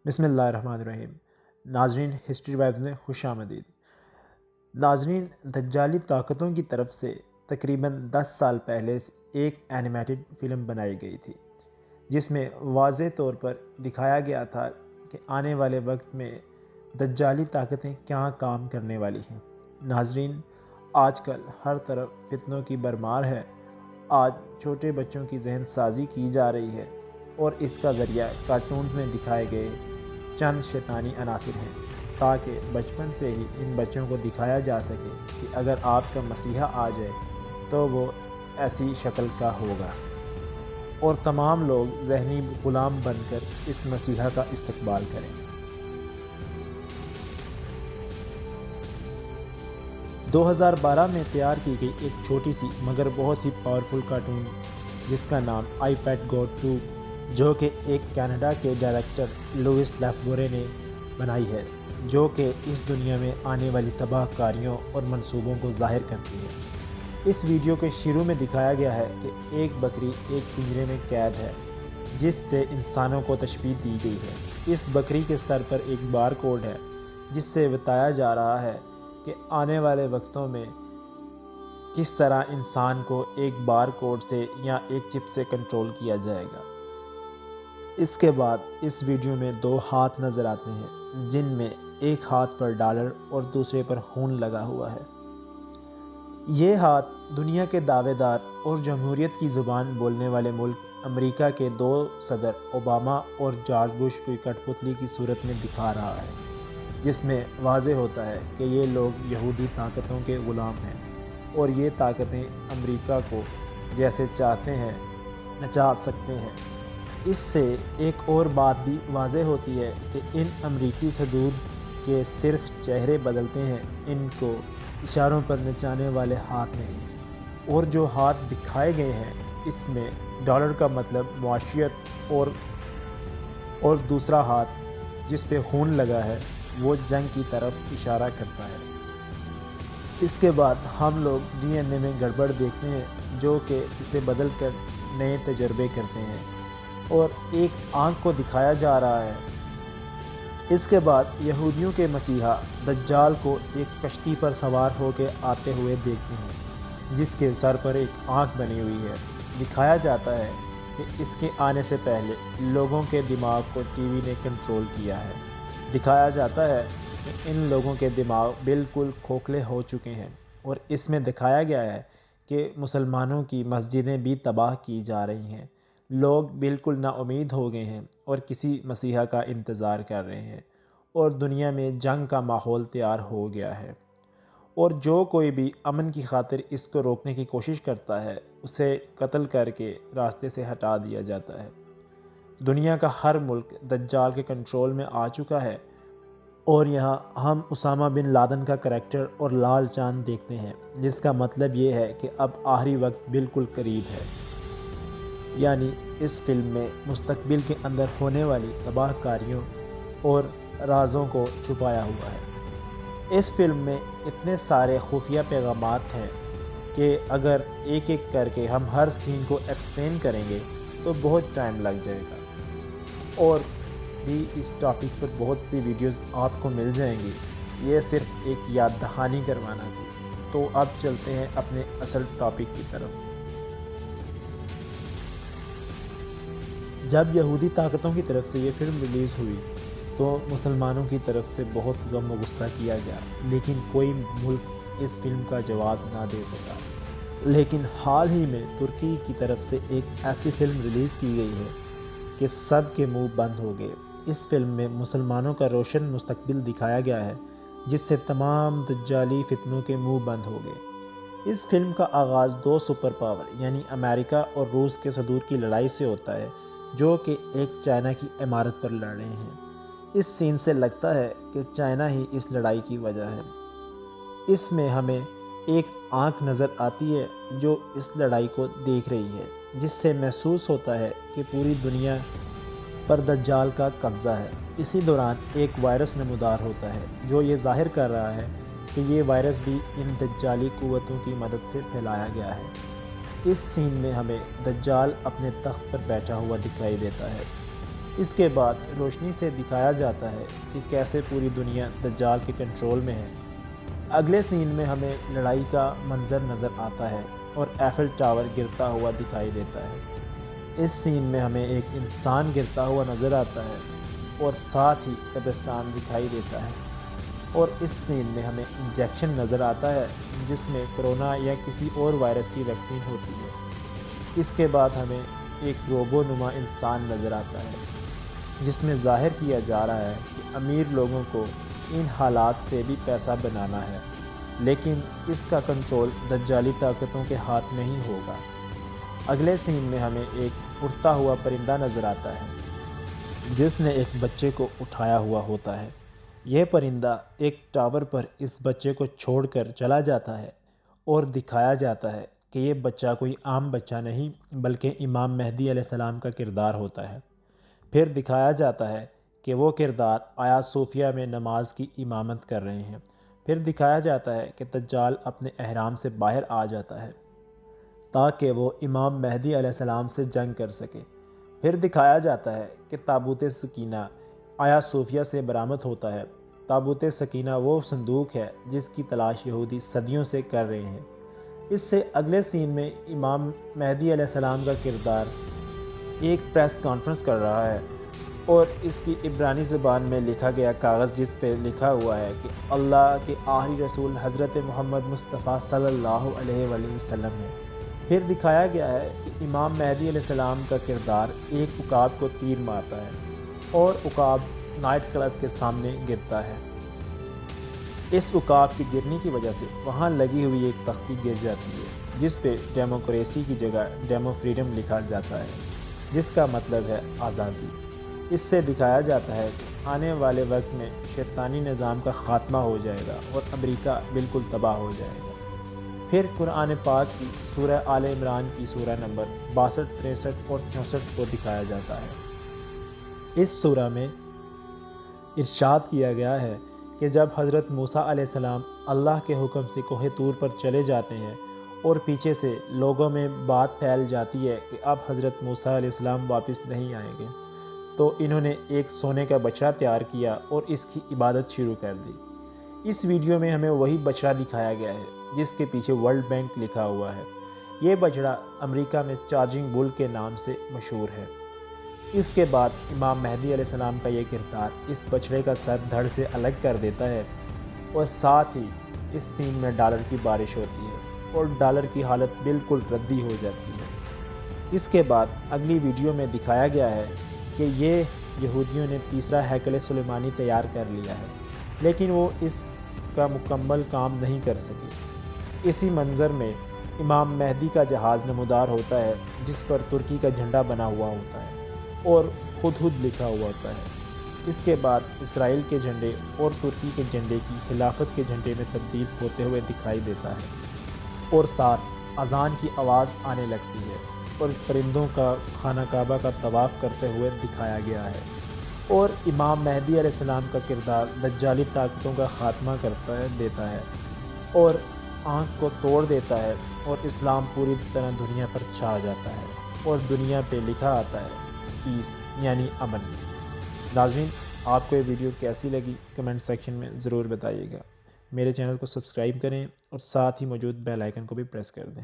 بسم اللہ الرحمن الرحیم۔ ناظرین، ہسٹری وائبز میں خوش آمدید۔ ناظرین، دجالی طاقتوں کی طرف سے تقریباً 10 سال پہلے ایک اینیمیٹڈ فلم بنائی گئی تھی جس میں واضح طور پر دکھایا گیا تھا کہ آنے والے وقت میں دجالی طاقتیں کیا کام کرنے والی ہیں۔ ناظرین، آج کل ہر طرف فتنوں کی بھرمار ہے۔ آج چھوٹے بچوں کی ذہن سازی کی جا رہی ہے اور اس کا ذریعہ کارٹونز میں دکھائے گئے چند شیطانی عناصر ہیں تاکہ بچپن سے ہی ان بچوں کو دکھایا جا سکے کہ اگر آپ کا مسیحا آ جائے تو وہ ایسی شکل کا ہوگا، اور تمام لوگ ذہنی غلام بن کر اس مسیحا کا استقبال کریں۔ 2012 میں تیار کی گئی ایک چھوٹی سی مگر بہت ہی پاورفل کارٹون جس کا نام آئی پیٹ گوڈ 2، جو کہ ایک کینیڈا کے ڈائریکٹر لوئس لیفبورے نے بنائی ہے، جو کہ اس دنیا میں آنے والی تباہ کاریوں اور منصوبوں کو ظاہر کرتی ہے۔ اس ویڈیو کے شروع میں دکھایا گیا ہے کہ ایک بکری ایک پنجرے میں قید ہے جس سے انسانوں کو تشبیہ دی گئی ہے۔ اس بکری کے سر پر ایک بار کوڈ ہے جس سے بتایا جا رہا ہے کہ آنے والے وقتوں میں کس طرح انسان کو ایک بار کوڈ سے یا ایک چپ سے کنٹرول کیا جائے گا۔ اس کے بعد اس ویڈیو میں 2 ہاتھ نظر آتے ہیں جن میں ایک ہاتھ پر ڈالر اور دوسرے پر خون لگا ہوا ہے۔ یہ ہاتھ دنیا کے دعوے دار اور جمہوریت کی زبان بولنے والے ملک امریکہ کے 2 صدر اوباما اور جارج بش کی کٹ پتلی کی صورت میں دکھا رہا ہے، جس میں واضح ہوتا ہے کہ یہ لوگ یہودی طاقتوں کے غلام ہیں اور یہ طاقتیں امریکہ کو جیسے چاہتے ہیں نچا سکتے ہیں۔ اس سے ایک اور بات بھی واضح ہوتی ہے کہ ان امریکی صدور کے صرف چہرے بدلتے ہیں، ان کو اشاروں پر نچانے والے ہاتھ نہیں۔ اور جو ہاتھ دکھائے گئے ہیں اس میں ڈالر کا مطلب معاشیت اور دوسرا ہاتھ جس پہ خون لگا ہے وہ جنگ کی طرف اشارہ کرتا ہے۔ اس کے بعد ہم لوگ ڈی این اے میں گڑبڑ دیکھتے ہیں جو کہ اسے بدل کر نئے تجربے کرتے ہیں، اور ایک آنکھ کو دکھایا جا رہا ہے۔ اس کے بعد یہودیوں کے مسیحا دجال کو ایک کشتی پر سوار ہو کے آتے ہوئے دیکھتے ہیں جس کے سر پر ایک آنکھ بنی ہوئی ہے۔ دکھایا جاتا ہے کہ اس کے آنے سے پہلے لوگوں کے دماغ کو ٹی وی نے کنٹرول کیا ہے۔ دکھایا جاتا ہے کہ ان لوگوں کے دماغ بالکل کھوکھلے ہو چکے ہیں، اور اس میں دکھایا گیا ہے کہ مسلمانوں کی مسجدیں بھی تباہ کی جا رہی ہیں۔ لوگ بالکل نا امید ہو گئے ہیں اور کسی مسیحا کا انتظار کر رہے ہیں، اور دنیا میں جنگ کا ماحول تیار ہو گیا ہے، اور جو کوئی بھی امن کی خاطر اس کو روکنے کی کوشش کرتا ہے اسے قتل کر کے راستے سے ہٹا دیا جاتا ہے۔ دنیا کا ہر ملک دجال کے کنٹرول میں آ چکا ہے، اور یہاں ہم اسامہ بن لادن کا کریکٹر اور لال چاند دیکھتے ہیں، جس کا مطلب یہ ہے کہ اب آخری وقت بالکل قریب ہے۔ یعنی اس فلم میں مستقبل کے اندر ہونے والی تباہ کاریوں اور رازوں کو چھپایا ہوا ہے۔ اس فلم میں اتنے سارے خفیہ پیغامات ہیں کہ اگر ایک ایک کر کے ہم ہر سین کو ایکسپلین کریں گے تو بہت ٹائم لگ جائے گا، اور بھی اس ٹاپک پر بہت سی ویڈیوز آپ کو مل جائیں گی۔ یہ صرف ایک یاد دہانی کروانا تھی۔ تو اب چلتے ہیں اپنے اصل ٹاپک کی طرف۔ جب یہودی طاقتوں کی طرف سے یہ فلم ریلیز ہوئی تو مسلمانوں کی طرف سے بہت غم و غصہ کیا گیا، لیکن کوئی ملک اس فلم کا جواب نہ دے سکا۔ لیکن حال ہی میں ترکی کی طرف سے ایک ایسی فلم ریلیز کی گئی ہے کہ سب کے منہ بند ہو گئے۔ اس فلم میں مسلمانوں کا روشن مستقبل دکھایا گیا ہے جس سے تمام دجالی فتنوں کے منہ بند ہو گئے۔ اس فلم کا آغاز 2 سپر پاور یعنی امریکہ اور روس کے صدور کی لڑائی سے ہوتا ہے، جو کہ ایک چائنا کی عمارت پر لڑ رہے ہیں۔ اس سین سے لگتا ہے کہ چائنا ہی اس لڑائی کی وجہ ہے۔ اس میں ہمیں ایک آنکھ نظر آتی ہے جو اس لڑائی کو دیکھ رہی ہے، جس سے محسوس ہوتا ہے کہ پوری دنیا پر دجال کا قبضہ ہے۔ اسی دوران ایک وائرس نمودار ہوتا ہے جو یہ ظاہر کر رہا ہے کہ یہ وائرس بھی ان دجالی قوتوں کی مدد سے پھیلایا گیا ہے۔ اس سین میں ہمیں دجال اپنے تخت پر بیٹھا ہوا دکھائی دیتا ہے۔ اس کے بعد روشنی سے دکھایا جاتا ہے کہ کیسے پوری دنیا دجال کے کنٹرول میں ہے۔ اگلے سین میں ہمیں لڑائی کا منظر نظر آتا ہے اور ایفل ٹاور گرتا ہوا دکھائی دیتا ہے۔ اس سین میں ہمیں ایک انسان گرتا ہوا نظر آتا ہے اور ساتھ ہی قبرستان دکھائی دیتا ہے، اور اس سین میں ہمیں انجیکشن نظر آتا ہے جس میں کرونا یا کسی اور وائرس کی ویکسین ہوتی ہے۔ اس کے بعد ہمیں ایک روبو نما انسان نظر آتا ہے جس میں ظاہر کیا جا رہا ہے کہ امیر لوگوں کو ان حالات سے بھی پیسہ بنانا ہے، لیکن اس کا کنٹرول دجالی طاقتوں کے ہاتھ میں ہی ہوگا۔ اگلے سین میں ہمیں ایک اڑتا ہوا پرندہ نظر آتا ہے جس نے ایک بچے کو اٹھایا ہوا ہوتا ہے۔ یہ پرندہ ایک ٹاور پر اس بچے کو چھوڑ کر چلا جاتا ہے اور دکھایا جاتا ہے کہ یہ بچہ کوئی عام بچہ نہیں بلکہ امام مہدی علیہ السلام کا کردار ہوتا ہے۔ پھر دکھایا جاتا ہے کہ وہ کردار آیا صوفیہ میں نماز کی امامت کر رہے ہیں۔ پھر دکھایا جاتا ہے کہ دجال اپنے احرام سے باہر آ جاتا ہے تاکہ وہ امام مہدی علیہ السلام سے جنگ کر سکے۔ پھر دکھایا جاتا ہے کہ تابوت سکینہ آیا صوفیہ سے برآمد ہوتا ہے۔ تابوت سکینہ وہ صندوق ہے جس کی تلاش یہودی صدیوں سے کر رہے ہیں۔ اس سے اگلے سین میں امام مہدی علیہ السلام کا کردار ایک پریس کانفرنس کر رہا ہے اور اس کی عبرانی زبان میں لکھا گیا کاغذ جس پہ لکھا ہوا ہے کہ اللہ کے آخری رسول حضرت محمد مصطفیٰ صلی اللہ علیہ وآلہ وسلم ہے۔ پھر دکھایا گیا ہے کہ امام مہدی علیہ السلام کا کردار ایک عقاب کو تیر مارتا ہے اور عقاب نائٹ کلب کے سامنے گرتا ہے۔ اس عقاب کے گرنے کی وجہ سے وہاں لگی ہوئی ایک تختی گر جاتی ہے جس پہ ڈیموکریسی کی جگہ ڈیمو فریڈم لکھا جاتا ہے، جس کا مطلب ہے آزادی۔ اس سے دکھایا جاتا ہے کہ آنے والے وقت میں شیطانی نظام کا خاتمہ ہو جائے گا اور امریکہ بالکل تباہ ہو جائے گا۔ پھر قرآن پاک کی سورہ آل عمران کی سورہ نمبر 62، 63 اور 64 کو دکھایا جاتا ہے۔ اس سورہ میں ارشاد کیا گیا ہے کہ جب حضرت موسیٰ علیہ السلام اللہ کے حکم سے کوہ طور پر چلے جاتے ہیں اور پیچھے سے لوگوں میں بات پھیل جاتی ہے کہ اب حضرت موسیٰ علیہ السلام واپس نہیں آئیں گے، تو انہوں نے ایک سونے کا بچڑا تیار کیا اور اس کی عبادت شروع کر دی۔ اس ویڈیو میں ہمیں وہی بچڑا دکھایا گیا ہے جس کے پیچھے ورلڈ بینک لکھا ہوا ہے۔ یہ بچڑا امریکہ میں چارجنگ بل کے نام سے مشہور ہے۔ اس کے بعد امام مہدی علیہ السلام کا یہ کردار اس بچڑے کا سر دھڑ سے الگ کر دیتا ہے اور ساتھ ہی اس سین میں ڈالر کی بارش ہوتی ہے اور ڈالر کی حالت بالکل ردی ہو جاتی ہے۔ اس کے بعد اگلی ویڈیو میں دکھایا گیا ہے کہ یہ یہودیوں نے تیسرا ہیکل سلیمانی تیار کر لیا ہے، لیکن وہ اس کا مکمل کام نہیں کر سکے۔ اسی منظر میں امام مہدی کا جہاز نمودار ہوتا ہے جس پر ترکی کا جھنڈا بنا ہوا ہوتا ہے اور ہدہد لکھا ہوا ہوتا ہے۔ اس کے بعد اسرائیل کے جھنڈے اور ترکی کے جھنڈے کی خلافت کے جھنڈے میں تبدیل ہوتے ہوئے دکھائی دیتا ہے اور ساتھ اذان کی آواز آنے لگتی ہے اور پرندوں کا خانہ کعبہ کا طواف کرتے ہوئے دکھایا گیا ہے، اور امام مہدی علیہ السلام کا کردار دجالی طاقتوں کا خاتمہ دیتا ہے اور آنکھ کو توڑ دیتا ہے اور اسلام پوری طرح دنیا پر چھا جاتا ہے اور دنیا پہ لکھا آتا ہے پیس یعنی امن۔ ناظرین، آپ کو یہ ویڈیو کیسی لگی کمنٹ سیکشن میں ضرور بتائیے گا۔ میرے چینل کو سبسکرائب کریں اور ساتھ ہی موجود بیل آئیکن کو بھی پریس کر دیں۔